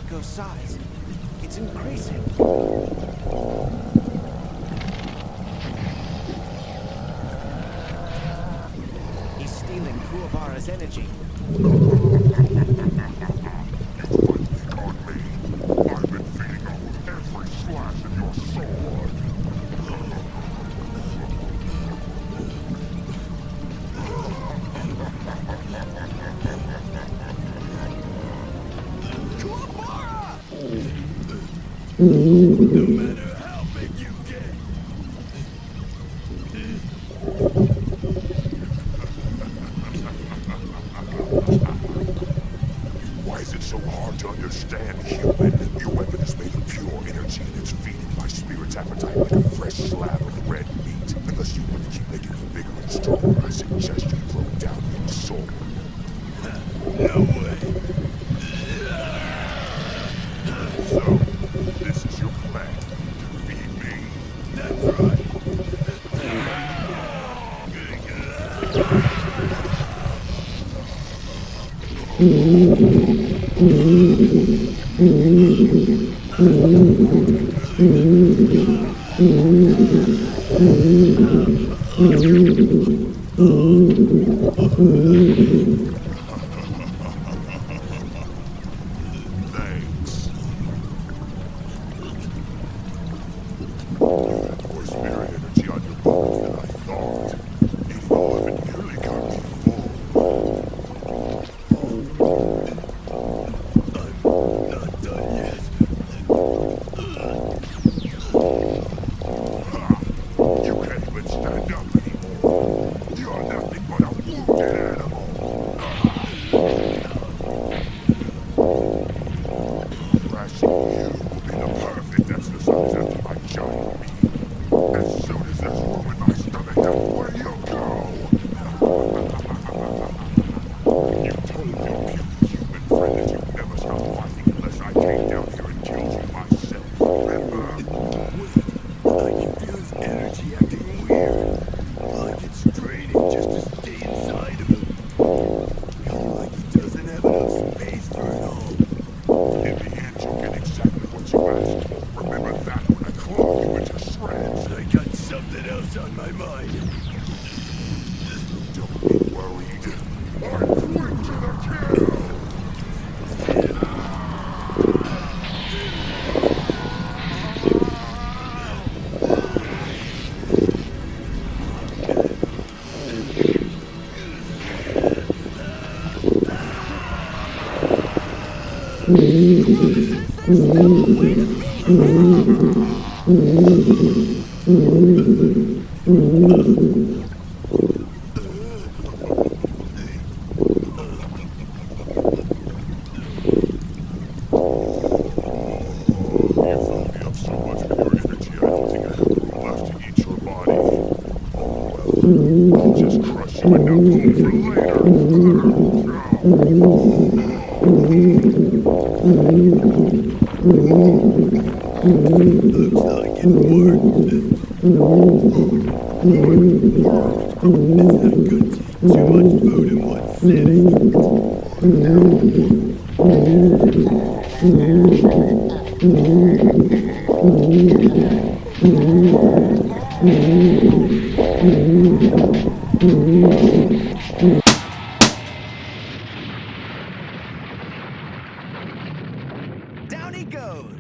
Byakko's size. It's increasing. He's stealing Kuwabara's energy. No matter how big you get. Why is it so hard to understand, human? Your weapon is made of pure energy and it's feeding my spirit's appetite like a fresh slab of red meat. Unless you want to keep making me bigger and stronger, I suggest you throw down your sword. No way. So, this is your plan. Defeat me? That's right. Thanks. More spirit energy on your bones than I thought. Eating all of it nearly got me full. I'm not done yet. You can't even stand up anymore. You're nothing but a wounded animal. Thrashing you will be the perfect exercise after my giant meal. As soon as this room in my stomach out, where you go? You told your human friend that you'd never stop fighting unless I came down here and killed you myself. Remember? I can feel his energy acting weird. Like it's draining just to stay inside of him. Like he doesn't have enough space for it all. In the end, you'll get exactly what you asked for. Remember that when I clone you into shreds. I got something else on my mind. Don't be worried. I'm quick to the kill. Just crush you enough food for later. Looks like it worked. It's not good to eat too much food in one sitting. Down he goes.